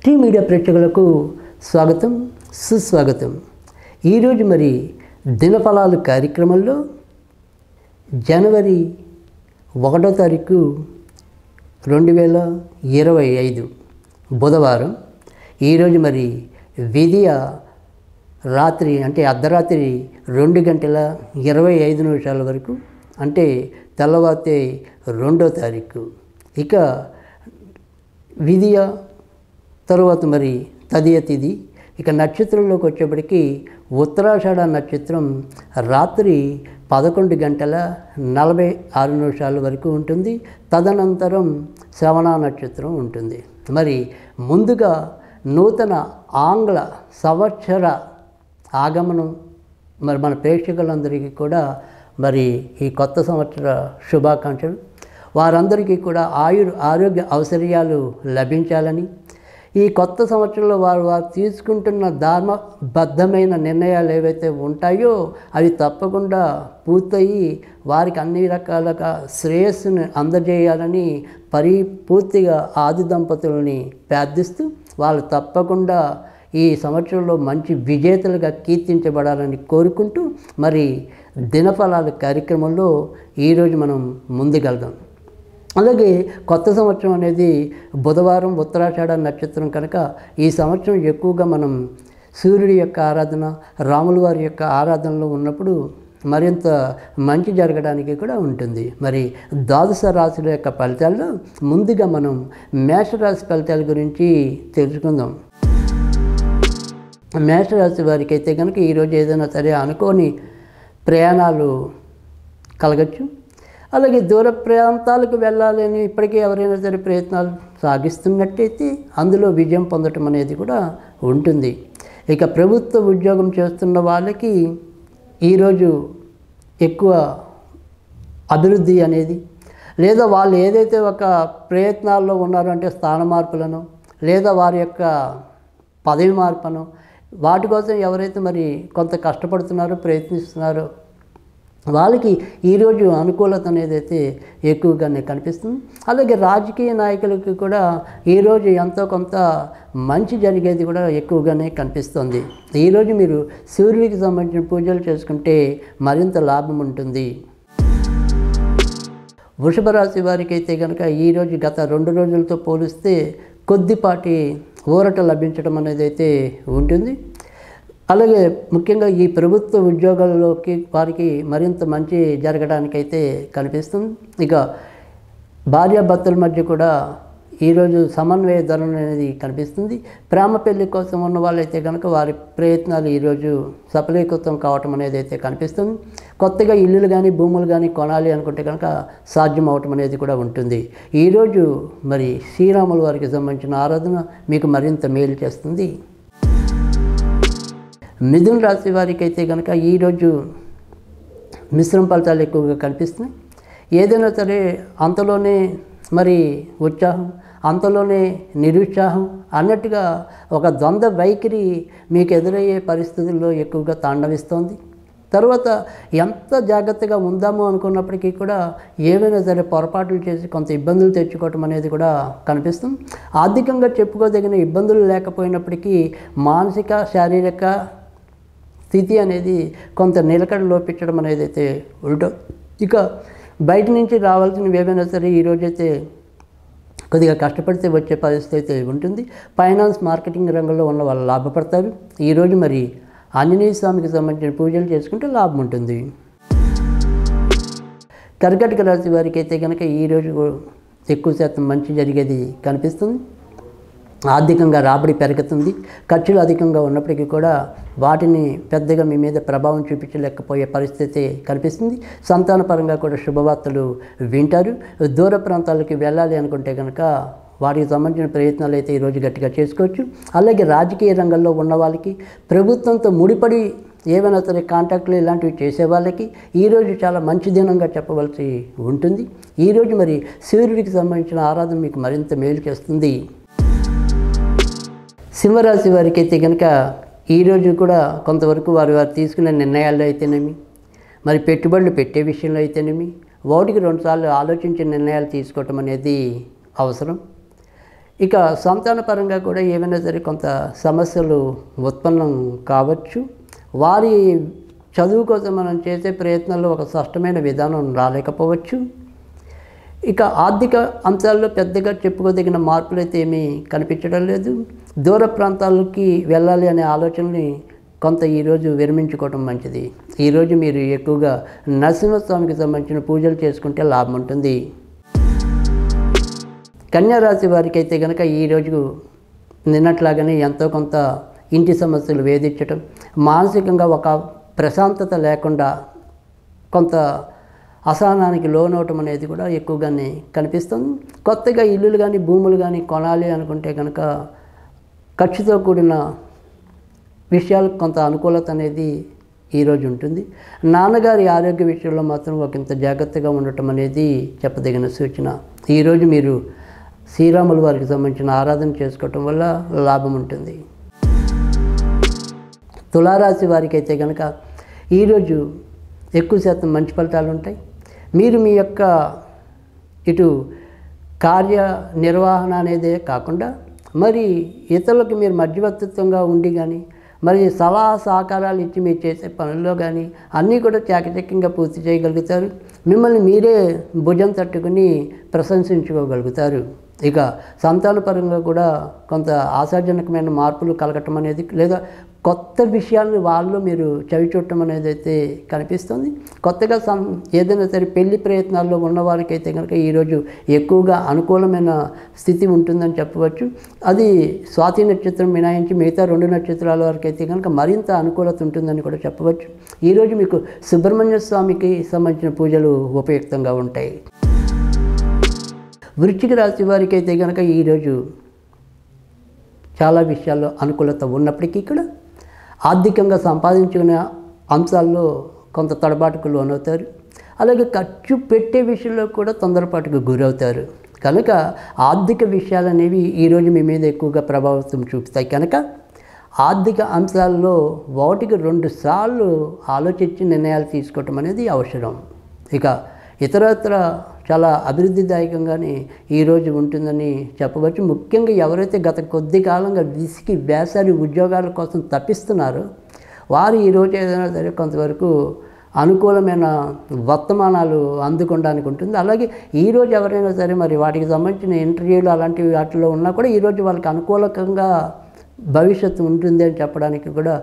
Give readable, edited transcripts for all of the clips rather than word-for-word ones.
Tea media ప్రేక్షకులకు స్వాగతం, సుస్వాగతం. ఈరోజు మరి దినఫలాలు కార్యక్రమంలో జనవరి 1వ తారీఖు 2025 బుధవారం. ఈరోజు మరి విధియ రాత్రి అంటే అర్ధరాత్రి 2:25 వరకు, అంటే తెల్లవారితే 2వ తారీఖు. ఇక విధియ తరువాత మరి తదియ తిథి. ఇక నక్షత్రంలోకి వచ్చేప్పటికి ఉత్తరాషాఢ నక్షత్రం రాత్రి 11:46 వరకు ఉంటుంది. తదనంతరం శ్రవణ నక్షత్రం ఉంటుంది. మరి ముందుగా నూతన ఆంగ్ల సంవత్సర ఆగమనం మరి మన ప్రేక్షకులందరికీ కూడా మరి ఈ కొత్త సంవత్సర శుభాకాంక్షలు. వారందరికీ కూడా ఆరోగ్య ఔషర్యాలు లభించాలని, ఈ కొత్త సంవత్సరంలో వారు తీసుకుంటున్న ధర్మబద్ధమైన నిర్ణయాలు ఏవైతే ఉంటాయో అవి తప్పకుండా పూర్తయి వారికి అన్ని రకాలుగా శ్రేయస్సును అందజేయాలని పూర్తిగా ఆది దంపతులని ప్రార్థిస్తూ వాళ్ళు తప్పకుండా ఈ సంవత్సరంలో మంచి విజేతలుగా కీర్తించబడాలని కోరుకుంటూ మరి దినఫలాల కార్యక్రమంలో ఈరోజు మనం ముందుకెళ్దాం. అలాగే కొత్త సంవత్సరం అనేది బుధవారం ఉత్తరాషాఢ నక్షత్రం కనుక ఈ సంవత్సరం ఎక్కువగా మనం సూర్యుడి యొక్క ఆరాధన, రాముల వారి యొక్క ఆరాధనలో ఉన్నప్పుడు మరింత మంచి జరగడానికి కూడా ఉంటుంది. మరి ద్వాదశ రాశుల యొక్క ఫలితాల్లో ముందుగా మనం మేషరాశి ఫలితాల గురించి తెలుసుకుందాం. మేషరాశి వారికి అయితే కనుక ఈరోజు ఏదైనా సరే అనుకోని ప్రయాణాలు కలగచ్చు. అలాగే దూర ప్రాంతాలకు వెళ్ళాలని ఇప్పటికీ ఎవరైనా సరే ప్రయత్నాలు సాగిస్తున్నట్టయితే అందులో విజయం పొందటం అనేది కూడా ఉంటుంది. ఇక ప్రభుత్వ ఉద్యోగం చేస్తున్న వాళ్ళకి ఈరోజు ఎక్కువ అభివృద్ధి అనేది, లేదా వాళ్ళు ఏదైతే ఒక ప్రయత్నాల్లో ఉన్నారో అంటే స్థాన మార్పులను లేదా వారి యొక్క పదవి మార్పును, వాటి కోసం ఎవరైతే మరి కొంత కష్టపడుతున్నారో ప్రయత్నిస్తున్నారో వాళ్ళకి ఈరోజు అనుకూలత అనేది అయితే ఎక్కువగానే కనిపిస్తుంది. అలాగే రాజకీయ నాయకులకి కూడా ఈరోజు ఎంతో కొంత మంచి జరిగేది కూడా ఎక్కువగానే కనిపిస్తుంది. ఈరోజు మీరు సూర్యుడికి సంబంధించిన పూజలు చేసుకుంటే మరింత లాభం ఉంటుంది. వృషభ రాశి వారికి అయితే కనుక ఈరోజు గత 2 రోజులతో పోలిస్తే కొద్దిపాటి ఊరట లభించడం అనేది అయితే ఉంటుంది. అలాగే ముఖ్యంగా ఈ ప్రభుత్వ ఉద్యోగాల్లోకి వారికి మరింత మంచి జరగడానికైతే కనిపిస్తుంది. ఇక భార్యాభర్తల మధ్య కూడా ఈరోజు సమన్వయ ధోరణి అనేది కనిపిస్తుంది. ప్రేమ పెళ్లి కోసం ఉన్న వాళ్ళైతే కనుక వారి ప్రయత్నాలు ఈరోజు సఫలీకృతం కావటం అనేది అయితే కనిపిస్తుంది. కొత్తగా ఇల్లులు కానీ భూములు కానీ కొనాలి అనుకుంటే కనుక సాధ్యం అవటం అనేది కూడా ఉంటుంది. ఈరోజు మరి శ్రీరాముల వారికి సంబంధించిన ఆరాధన మీకు మరింత మేలు చేస్తుంది. మిథున రాశి వారికి అయితే కనుక ఈరోజు మిశ్రమ ఫలితాలు ఎక్కువగా కనిపిస్తున్నాయి. ఏదైనా సరే అంతలోనే మరి ఉత్సాహం, అంతలోనే నిరుత్సాహం అన్నట్టుగా ఒక ద్వంద్వ వైఖరి మీకు ఎదురయ్యే పరిస్థితుల్లో ఎక్కువగా తాండవిస్తోంది. తర్వాత ఎంత జాగ్రత్తగా ఉందామో అనుకున్నప్పటికీ కూడా ఏవైనా సరే పొరపాట్లు చేసి కొంత ఇబ్బందులు తెచ్చుకోవటం అనేది కూడా కనిపిస్తుంది. ఆర్థికంగా చెప్పుకోదగిన ఇబ్బందులు లేకపోయినప్పటికీ మానసిక శారీరక స్థితి అనేది కొంత నిలకడ లోపించడం అనేది అయితే ఉంటుంది. ఇక బయట నుంచి రావాల్సినవి ఏవైనా సరే ఈరోజైతే కొద్దిగా కష్టపడితే వచ్చే పరిస్థితి అయితే ఉంటుంది. ఫైనాన్స్ మార్కెటింగ్ రంగంలో ఉన్న వాళ్ళు లాభపడతారు. ఈరోజు మరి ఆంజనేయ స్వామికి సంబంధించిన పూజలు చేసుకుంటే లాభం ఉంటుంది. కర్కాటక రాశి వారికి అయితే కనుక ఈరోజు ఎక్కువ శాతం మంచి జరిగేది కనిపిస్తుంది. ఆర్థికంగా రాబడి పెరుగుతుంది. ఖర్చులు అధికంగా ఉన్నప్పటికీ కూడా వాటిని పెద్దగా మీ మీద ప్రభావం చూపించలేకపోయే పరిస్థితి కనిపిస్తుంది. సంతానపరంగా కూడా శుభవార్తలు వింటారు. దూర ప్రాంతాలకి వెళ్ళాలి అనుకుంటే కనుక వాటికి సంబంధించిన ప్రయత్నాలు అయితే ఈరోజు గట్టిగా చేసుకోవచ్చు. అలాగే రాజకీయ రంగంలో ఉన్న వాళ్ళకి, ప్రభుత్వంతో ముడిపడి ఏమైనా సరే కాంటాక్ట్లు ఇలాంటివి చేసే వాళ్ళకి ఈరోజు చాలా మంచి దినంగా చెప్పవలసి ఉంటుంది. ఈరోజు మరి సూర్యుడికి సంబంధించిన ఆరాధన మీకు మరింత మేలు చేస్తుంది. సింహరాశి వారికి అయితే కనుక ఈరోజు కూడా కొంతవరకు వారు తీసుకునే నిర్ణయాల్లో అయితేనేమి, మరి పెట్టుబడులు పెట్టే విషయంలో అయితేనేమి, 1-2 సార్లు ఆలోచించి నిర్ణయాలు తీసుకోవటం అనేది అవసరం. ఇక సంతానపరంగా కూడా ఏమైనా సరే కొంత సమస్యలు ఉత్పన్నం కావచ్చు. వారి చదువు కోసం మనం చేసే ప్రయత్నాల్లో ఒక స్పష్టమైన విధానం రాలేకపోవచ్చు. ఇక ఆర్థిక అంశాల్లో పెద్దగా చెప్పుకోదగిన మార్పులు అయితే ఏమీ కనిపించడం లేదు. దూర ప్రాంతాలకి వెళ్ళాలి అనే ఆలోచనని కొంత ఈరోజు విరమించుకోవడం మంచిది. ఈరోజు మీరు ఎక్కువగా నరసింహస్వామికి సంబంధించిన పూజలు చేసుకుంటే లాభం ఉంటుంది. కన్యారాశి వారికి అయితే కనుక ఈరోజు నిన్నట్లాగానే ఎంతో కొంత ఇంటి సమస్యలు వేధించటం, మానసికంగా ఒక ప్రశాంతత లేకుండా కొంత అసహనానికి లోనవటం అనేది కూడా ఎక్కువగానే కనిపిస్తుంది. కొత్తగా ఇల్లులు కానీ భూములు కానీ కొనాలి అనుకుంటే కనుక ఖర్చుతో కూడిన విషయాలకు కొంత అనుకూలత అనేది ఈరోజు ఉంటుంది. నాన్నగారి ఆరోగ్య విషయంలో మాత్రం ఒకంత జాగ్రత్తగా ఉండటం అనేది చెప్పదగిన సూచన. ఈరోజు మీరు శ్రీరాముల వారికి సంబంధించిన ఆరాధన చేసుకోవటం వల్ల లాభం ఉంటుంది. తులారాశి వారికి అయితే కనుక ఈరోజు ఎక్కువ శాతం మంచి ఫలితాలు ఉంటాయి. మీరు మీ యొక్క ఇటు కార్య నిర్వహణ అనేదే కాకుండా మరి ఇతరులకు మీరు మధ్యవర్తిత్వంగా ఉండి కానీ మరి సలహా సహకారాలు ఇచ్చి మీరు చేసే పనుల్లో కానీ అన్నీ కూడా చాకచక్యంగా పూర్తి చేయగలుగుతారు. మిమ్మల్ని మీరే భుజం తట్టుకుని ప్రశంసించుకోగలుగుతారు. ఇక సంతానపరంగా కూడా కొంత ఆశాజనకమైన మార్పులు కలగటం అనేది లేదా కొత్త విషయాలను వాళ్ళు మీరు చవి చూడటం అనేది అయితే కనిపిస్తుంది. కొత్తగా ఏదైనా సరే పెళ్లి ప్రయత్నాల్లో ఉన్నవారికి అయితే కనుక ఈరోజు ఎక్కువగా అనుకూలమైన స్థితి ఉంటుందని చెప్పవచ్చు. అది స్వాతి నక్షత్రం మినహాయించి మిగతా 2 నక్షత్రాల వారికి అయితే కనుక మరింత అనుకూలత ఉంటుందని కూడా చెప్పవచ్చు. ఈరోజు మీకు సుబ్రహ్మణ్య స్వామికి సంబంధించిన పూజలు ఉపయుక్తంగా ఉంటాయి. వృశ్చిక రాశి వారికి అయితే కనుక ఈరోజు చాలా విషయాల్లో అనుకూలత ఉన్నప్పటికీ కూడా ఆర్థికంగా సంపాదించుకునే అంశాల్లో కొంత తడబాటుకు లోనవుతారు. అలాగే ఖర్చు పెట్టే విషయంలో కూడా తొందరపాటుకు గురవుతారు. కనుక ఆర్థిక విషయాలు అనేవి ఈరోజు మీ మీద ఎక్కువగా ప్రభావితం చూపుతాయి. కనుక ఆర్థిక అంశాల్లో 1కి 2 సార్లు ఆలోచించి నిర్ణయాలు తీసుకోవటం అనేది అవసరం. ఇక ఇతరత్ర చాలా అభివృద్ధిదాయకంగానే ఈరోజు ఉంటుందని చెప్పవచ్చు. ముఖ్యంగా ఎవరైతే గత కొద్ది కాలంగా విసికి వేసవి ఉద్యోగాల కోసం తప్పిస్తున్నారో వారు ఈరోజు ఏదైనా సరే కొంతవరకు అనుకూలమైన వర్తమానాలు అందుకోవడానికి ఉంటుంది. అలాగే ఈరోజు ఎవరైనా సరే మరి వాటికి సంబంధించిన ఇంటర్వ్యూలు అలాంటివి వాటిలో ఉన్నా కూడా ఈరోజు వాళ్ళకి అనుకూలంగా భవిష్యత్తు ఉంటుంది అని చెప్పడానికి కూడా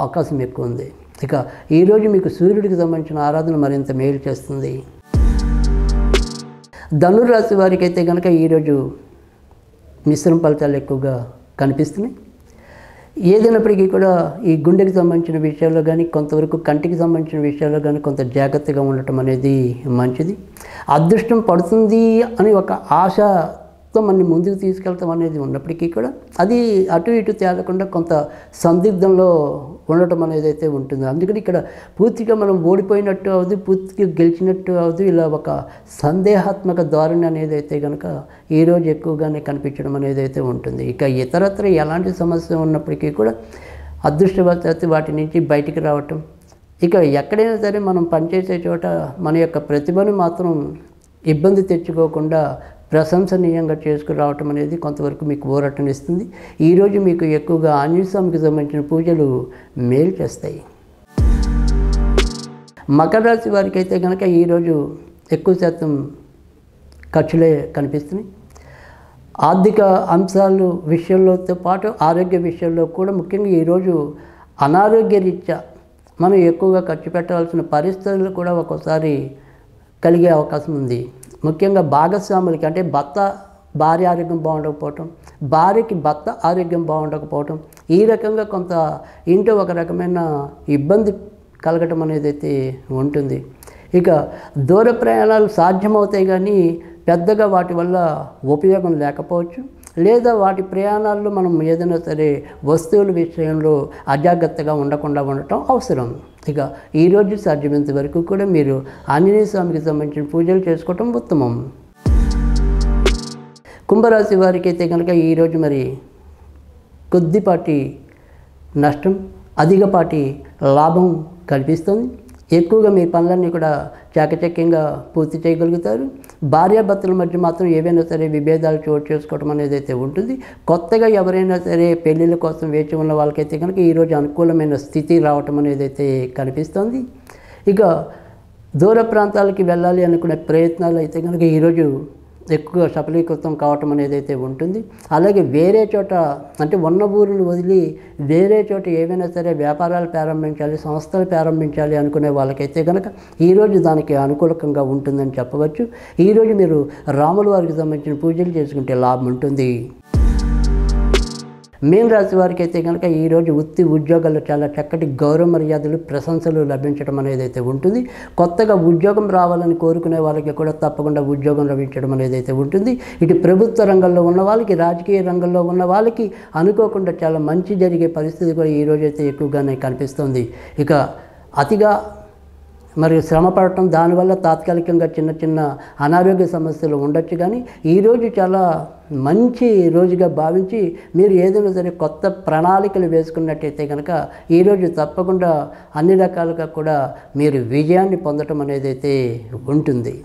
అవకాశం ఎక్కువ ఉంది. ఇక ఈరోజు మీకు సూర్యుడికి సంబంధించిన ఆరాధన మరింత మేలు చేస్తుంది. ధనుర్రాశి వారికి అయితే కనుక ఈరోజు మిశ్రమ ఫలితాలు ఎక్కువగా కనిపిస్తున్నాయి. ఏదైనప్పటికీ కూడా ఈ గుండెకి సంబంధించిన విషయాల్లో కానీ కొంతవరకు కంటికి సంబంధించిన విషయాల్లో కానీ కొంత జాగ్రత్తగా ఉండటం అనేది మంచిది. అదృష్టం పడుతుంది అని ఒక ఆశతో మనని ముందుకు తీసుకెళ్తాం అనేది ఉన్నప్పటికీ కూడా అది అటు ఇటు తేలకుండా కొంత సందిగ్ధంలో ఉండటం అనేది అయితే ఉంటుంది. అందుకని ఇక్కడ పూర్తిగా మనం ఓడిపోయినట్టు అవుదు, పూర్తిగా గెలిచినట్టు అవుదు, ఇలా ఒక సందేహాత్మక ధోరణి అనేది అయితే కనుక ఈరోజు ఎక్కువగానే కనిపించడం అనేది అయితే ఉంటుంది. ఇక ఇతరత్ర ఎలాంటి సమస్య ఉన్నప్పటికీ కూడా అదృష్టవశాత్తు వాటి నుంచి బయటికి రావటం, ఇక ఎక్కడైనా సరే మనం పనిచేసే చోట మన యొక్క ప్రతిభను మాత్రం ఇబ్బంది తెచ్చుకోకుండా ప్రశంసనీయంగా చేసుకురావటం అనేది కొంతవరకు మీకు ఊరటనిస్తుంది. ఈరోజు మీకు ఎక్కువగా ఆంజనేయ స్వామికి సంబంధించిన పూజలు మేలు చేస్తాయి. మకర రాశి వారికి అయితే కనుక ఈరోజు ఎక్కువ శాతం ఖర్చులే కనిపిస్తున్నాయి. ఆర్థిక అంశాలు విషయంలోతో పాటు ఆరోగ్య విషయంలో కూడా ముఖ్యంగా ఈరోజు అనారోగ్య రీత్యా మనం ఎక్కువగా ఖర్చు పెట్టవలసిన పరిస్థితులు కూడా ఒక్కోసారి కలిగే అవకాశం ఉంది. ముఖ్యంగా భాగస్వాములకి అంటే భార్య ఆరోగ్యం బాగుండకపోవటం, భార్యకి భర్త ఆరోగ్యం బాగుండకపోవటం, ఈ రకంగా కొంత ఇంట్లో ఒక రకమైన ఇబ్బంది కలగటం అనేది అయితే ఉంటుంది. ఇక దూర ప్రయాణాలు సాధ్యమవుతాయి కానీ పెద్దగా వాటి వల్ల ఉపయోగం లేకపోవచ్చు, లేదా వాటి ప్రయాణాల్లో మనం ఏదైనా సరే వస్తువుల విషయంలో అజాగ్రత్తగా ఉండకుండా ఉండటం అవసరం. ఇక ఈరోజు సాధ్యమైనంత వరకు కూడా మీరు ఆంజనేయ స్వామికి సంబంధించిన పూజలు చేసుకోవటం ఉత్తమం. కుంభరాశి వారికి అయితే కనుక ఈరోజు మరి కొద్దిపాటి నష్టం, అధికపాటి లాభం కనిపిస్తుంది. ఎక్కువగా మీ పనులన్నీ కూడా చాకచక్యంగా పూర్తి చేయగలుగుతారు. భార్యాభర్తల మధ్య మాత్రం ఏవైనా సరే విభేదాలు చోటు చేసుకోవడం అనేది అయితే ఉంటుంది. కొత్తగా ఎవరైనా సరే పెళ్ళిళ్ళ కోసం వేచి ఉన్న వాళ్ళకైతే కనుక ఈరోజు అనుకూలమైన స్థితి రావటం అనేది అయితే కనిపిస్తుంది. ఇక దూర ప్రాంతాలకి వెళ్ళాలి అనుకునే ప్రయత్నాలు అయితే కనుక ఈరోజు ఎక్కువగా సఫలీకృతం కావటం అనేది అయితే ఉంటుంది. అలాగే వేరే చోట అంటే ఉన్న ఊరిని వదిలి వేరే చోట ఏవైనా సరే వ్యాపారాలు ప్రారంభించాలి, సంస్థలు ప్రారంభించాలి అనుకునే వాళ్ళకైతే కనుక ఈరోజు దానికి అనుకూలకంగా ఉంటుందని చెప్పవచ్చు. ఈరోజు మీరు రాముల వారికి సంబంధించిన పూజలు చేసుకుంటే లాభం ఉంటుంది. మీన రాశి వారికి అయితే కనుక ఈరోజు వృత్తి ఉద్యోగాల్లో చాలా చక్కటి గౌరవ మర్యాదలు, ప్రశంసలు లభించడం అనేది అయితే ఉంటుంది. కొత్తగా ఉద్యోగం రావాలని కోరుకునే వాళ్ళకి కూడా తప్పకుండా ఉద్యోగం లభించడం అనేది అయితే ఉంటుంది. ఇటు ప్రభుత్వ రంగంలో ఉన్న వాళ్ళకి, రాజకీయ రంగంలో ఉన్న వాళ్ళకి అనుకోకుండా చాలా మంచి జరిగే పరిస్థితి కూడా ఈరోజు అయితే ఎక్కువగానే కనిపిస్తుంది. ఇక అతిగా మరియు శ్రమ పడటం, దానివల్ల తాత్కాలికంగా చిన్న చిన్న అనారోగ్య సమస్యలు ఉండొచ్చు. కానీ ఈరోజు చాలా మంచి రోజుగా భావించి మీరు ఏదైనా సరే కొత్త ప్రణాళికలు వేసుకున్నట్టయితే కనుక ఈరోజు తప్పకుండా అన్ని రకాలుగా కూడా మీరు విజయాన్ని పొందటం అనేది అయితే ఉంటుంది.